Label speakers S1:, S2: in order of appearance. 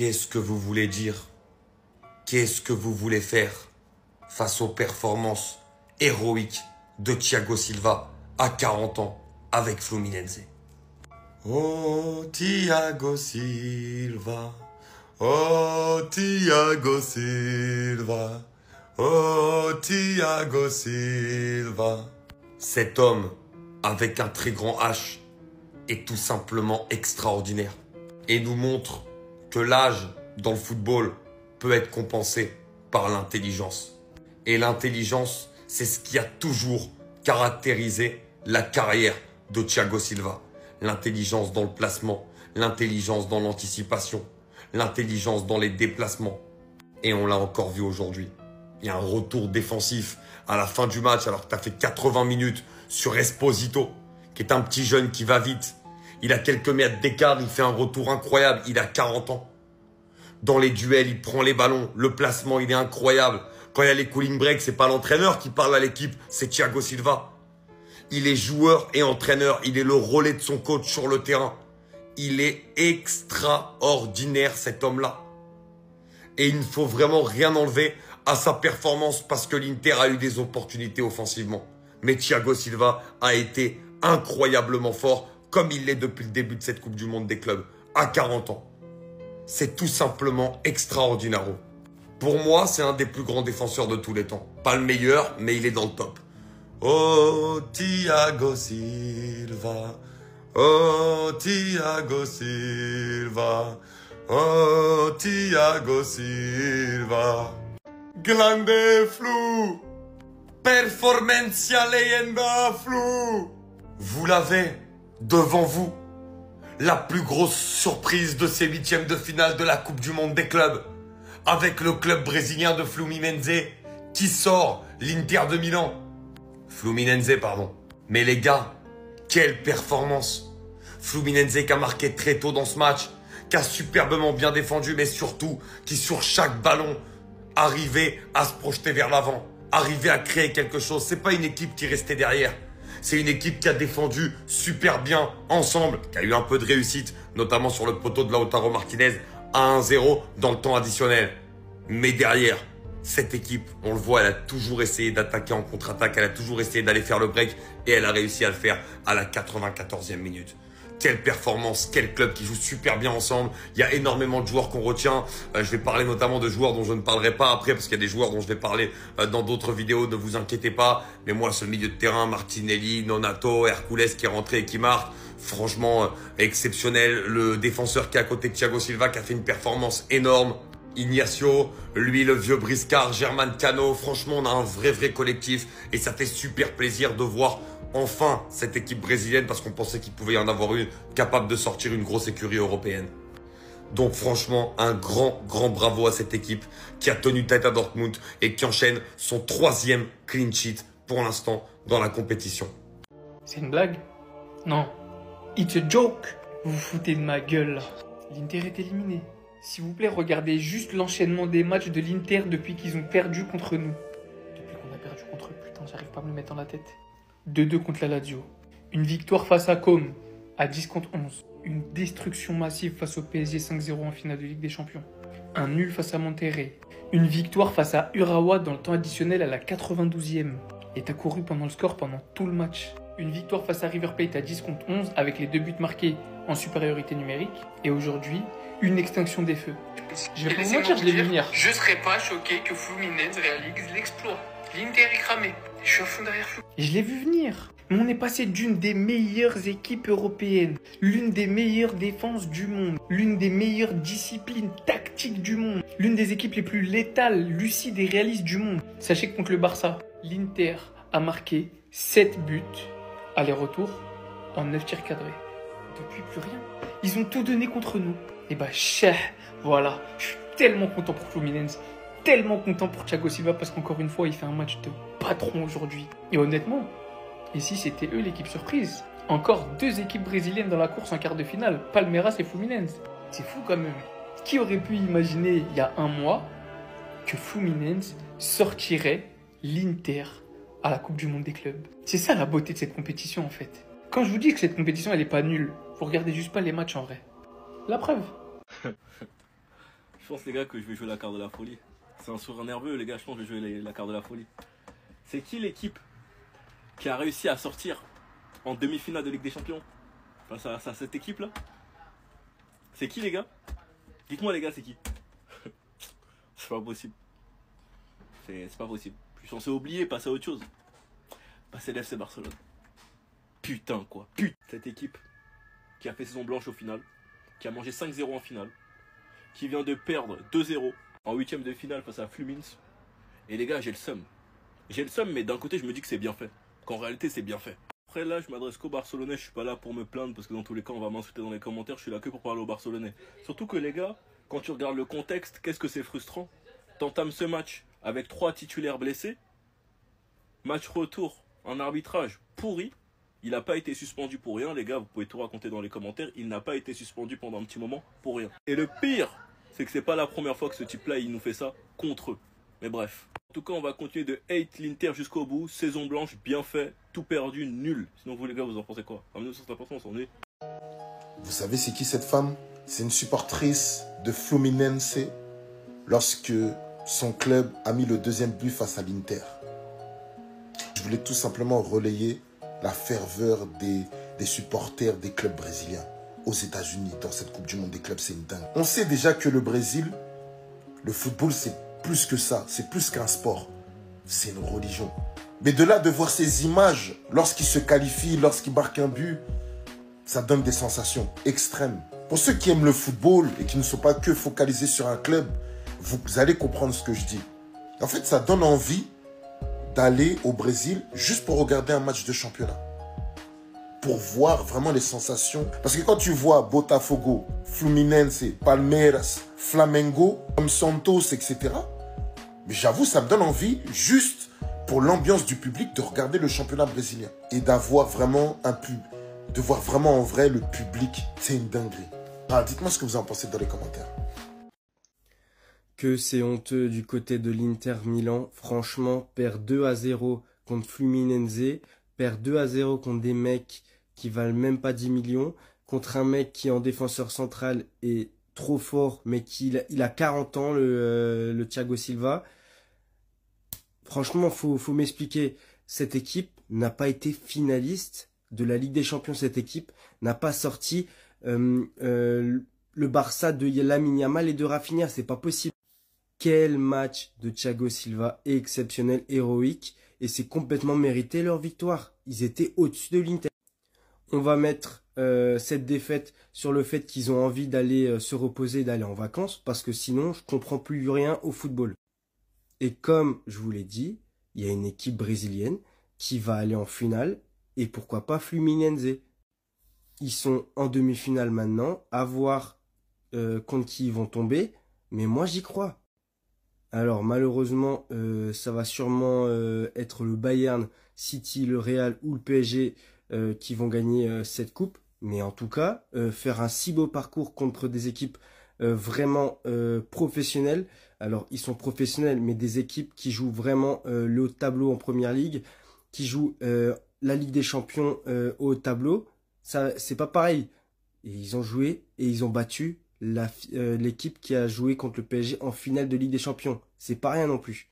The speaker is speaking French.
S1: Qu'est-ce que vous voulez dire? Qu'est-ce que vous voulez faire face aux performances héroïques de Thiago Silva à 40 ans avec Fluminense? Oh Thiago Silva, oh Thiago Silva, oh Thiago Silva. Cet homme avec un très grand H est tout simplement extraordinaire et nous montre que l'âge dans le football peut être compensé par l'intelligence. Et l'intelligence, c'est ce qui a toujours caractérisé la carrière de Thiago Silva. L'intelligence dans le placement, l'intelligence dans l'anticipation, l'intelligence dans les déplacements. Et on l'a encore vu aujourd'hui. Il y a un retour défensif à la fin du match alors que tu as fait 80 minutes sur Esposito, qui est un petit jeune qui va vite. Il a quelques mètres d'écart, il fait un retour incroyable, il a 40 ans. Dans les duels, il prend les ballons, le placement, il est incroyable. Quand il y a les cooling breaks, c'est pas l'entraîneur qui parle à l'équipe, c'est Thiago Silva. Il est joueur et entraîneur, il est le relais de son coach sur le terrain. Il est extraordinaire cet homme-là. Et il ne faut vraiment rien enlever à sa performance parce que l'Inter a eu des opportunités offensivement. Mais Thiago Silva a été incroyablement fort comme il l'est depuis le début de cette Coupe du Monde des clubs, à 40 ans. C'est tout simplement extraordinaire. Pour moi, c'est un des plus grands défenseurs de tous les temps. Pas le meilleur, mais il est dans le top. Oh, Thiago Silva. Oh, Thiago Silva. Oh, Thiago Silva. Grande flu. Performancia leyenda flu. Vous l'avez devant vous. La plus grosse surprise de ces huitièmes de finale de la Coupe du Monde des clubs. Avec le club brésilien de Fluminense qui sort l'Inter de Milan. Fluminense, pardon. Mais les gars, quelle performance. Fluminense qui a marqué très tôt dans ce match, qui a superbement bien défendu, mais surtout qui sur chaque ballon arrivait à se projeter vers l'avant, arrivait à créer quelque chose. C'est pas une équipe qui restait derrière. C'est une équipe qui a défendu super bien ensemble, qui a eu un peu de réussite, notamment sur le poteau de Lautaro Martinez, à 1-0 dans le temps additionnel. Mais derrière, cette équipe, on le voit, elle a toujours essayé d'attaquer en contre-attaque, elle a toujours essayé d'aller faire le break et elle a réussi à le faire à la 94e minute. Quelle performance, quel club qui joue super bien ensemble. Il y a énormément de joueurs qu'on retient. Je vais parler notamment de joueurs dont je ne parlerai pas après parce qu'il y a des joueurs dont je vais parler dans d'autres vidéos, ne vous inquiétez pas. Mais moi, ce milieu de terrain, Martinelli, Nonato, Herculez qui est rentré et qui marque, franchement exceptionnel. Le défenseur qui est à côté de Thiago Silva qui a fait une performance énorme. Ignacio, lui le vieux briscard, Germán Cano, franchement on a un vrai collectif et ça fait super plaisir de voir enfin cette équipe brésilienne parce qu'on pensait qu'il pouvait y en avoir une capable de sortir une grosse écurie européenne. Donc franchement un grand bravo à cette équipe qui a tenu tête à Dortmund et qui enchaîne son 3e clean sheet pour l'instant dans la compétition.
S2: C'est une blague? Non. It's a joke. Vous vous foutez de ma gueule là. L'Inter est éliminé. S'il vous plaît, regardez juste l'enchaînement des matchs de l'Inter depuis qu'ils ont perdu contre nous. Depuis qu'on a perdu contre eux, putain, j'arrive pas à me le mettre dans la tête. 2-2 contre la Lazio. Une victoire face à Comme, à 10 contre 11. Une destruction massive face au PSG 5-0 en finale de Ligue des Champions. Un nul face à Monterrey. Une victoire face à Urawa dans le temps additionnel à la 92e. Et t'as couru pendant le score pendant tout le match. Une victoire face à River Plate à 10 contre 11 avec les 2 buts marqués en supériorité numérique. Et aujourd'hui, une extinction des feux. Je vais pas vous mentir, je l'ai vu venir.
S3: Je serais pas choqué que Fluminense réalise l'exploit. L'Inter est cramé. Je suis à fond derrière Flu.
S2: Je l'ai vu venir. Mais on est passé d'une des meilleures équipes européennes, l'une des meilleures défenses du monde, l'une des meilleures disciplines tactiques du monde, l'une des équipes les plus létales, lucides et réalistes du monde. Sachez que contre le Barça, l'Inter a marqué 7 buts, aller-retour, en 9 tirs cadrés. Depuis plus rien. Ils ont tout donné contre nous. Et bah, voilà. Je suis tellement content pour Fluminense. Tellement content pour Thiago Silva parce qu'encore une fois, il fait un match de patron aujourd'hui. Et honnêtement, et si c'était eux l'équipe surprise? Encore 2 équipes brésiliennes dans la course en quart de finale. Palmeiras et Fluminense. C'est fou quand même. Qui aurait pu imaginer il y a un mois que Fluminense sortirait l'Inter à la Coupe du Monde des clubs? C'est ça la beauté de cette compétition en fait. Quand je vous dis que cette compétition elle est pas nulle, vous regardez juste pas les matchs en vrai. La preuve.
S4: pense, les gars, que je vais jouer la carte de la folie. C'est un sourire nerveux, les gars, je pense que je vais jouer la carte de la folie. C'est qui l'équipe qui a réussi à sortir en demi-finale de Ligue des Champions face à cette équipe-là? C'est qui, les gars? Dites-moi, les gars, c'est qui? C'est pas possible. C'est pas possible. Je suis censé oublier, passer à autre chose. Passer l'FC Barcelone. Putain, quoi. Putain. Cette équipe qui a fait saison blanche au final, qui a mangé 5-0 en finale, qui vient de perdre 2-0 en huitième de finale face à Fluminense. Et les gars, j'ai le seum. J'ai le seum, mais d'un côté, je me dis que c'est bien fait. Qu'en réalité, c'est bien fait. Après, là, je m'adresse qu'aux Barcelonais. Je suis pas là pour me plaindre, parce que dans tous les cas, on va m'insulter dans les commentaires. Je suis là que pour parler aux Barcelonais. Surtout que, les gars, quand tu regardes le contexte, qu'est-ce que c'est frustrant. T'entames ce match avec 3 titulaires blessés. Match retour, un arbitrage pourri. Il n'a pas été suspendu pour rien, les gars, vous pouvez tout raconter dans les commentaires. Il n'a pas été suspendu pendant un petit moment pour rien. Et le pire, c'est que c'est pas la première fois que ce type-là, il nous fait ça contre eux. Mais bref. En tout cas, on va continuer de hate l'Inter jusqu'au bout. Saison blanche, bien fait, tout perdu, nul. Sinon, vous les gars, vous en pensez quoi? Ramenez-nous sur cette importance, on est.
S5: Vous savez c'est qui cette femme? C'est une supportrice de Fluminense lorsque son club a mis le deuxième but face à l'Inter. Je voulais tout simplement relayer la ferveur des supporters des clubs brésiliens aux États-Unis dans cette Coupe du Monde des clubs, c'est une dingue. On sait déjà que le Brésil, le football, c'est plus que ça, c'est plus qu'un sport, c'est une religion. Mais de là de voir ces images, lorsqu'ils se qualifient, lorsqu'ils marquent un but, ça donne des sensations extrêmes. Pour ceux qui aiment le football et qui ne sont pas que focalisés sur un club, vous allez comprendre ce que je dis. En fait, ça donne envie d'aller au Brésil juste pour regarder un match de championnat. Pour voir vraiment les sensations. Parce que quand tu vois Botafogo, Fluminense, Palmeiras, Flamengo, Santos, etc. Mais j'avoue, ça me donne envie, juste pour l'ambiance du public, de regarder le championnat brésilien. Et d'avoir vraiment de voir vraiment en vrai le public. C'est une dinguerie. Ah, dites-moi ce que vous en pensez dans les commentaires.
S6: Que c'est honteux du côté de l'Inter Milan. Franchement, perd 2-0 contre Fluminense, perd 2-0 contre des mecs qui valent même pas 10 millions, contre un mec qui en défenseur central est trop fort, mais il a 40 ans, le Thiago Silva. Franchement, faut m'expliquer. Cette équipe n'a pas été finaliste de la Ligue des Champions. Cette équipe n'a pas sorti le Barça de Lamine Yamal et de Rafinha. C'est pas possible. Quel match de Thiago Silva, exceptionnel, héroïque, et c'est complètement mérité leur victoire. Ils étaient au-dessus de l'Inter. On va mettre cette défaite sur le fait qu'ils ont envie d'aller se reposer, d'aller en vacances, parce que sinon, je comprends plus rien au football. Et comme je vous l'ai dit, il y a une équipe brésilienne qui va aller en finale, et pourquoi pas Fluminense. Ils sont en demi-finale maintenant, à voir contre qui ils vont tomber, mais moi j'y crois. Alors malheureusement, ça va sûrement être le Bayern, City, le Real ou le PSG qui vont gagner cette coupe. Mais en tout cas, faire un si beau parcours contre des équipes vraiment professionnelles. Alors ils sont professionnels, mais des équipes qui jouent vraiment le haut de tableau en première ligue, qui jouent la Ligue des Champions au haut de tableau. Ça, c'est pas pareil. Et ils ont joué et ils ont battu l'équipe qui a joué contre le PSG en finale de Ligue des Champions. C'est pas rien non plus.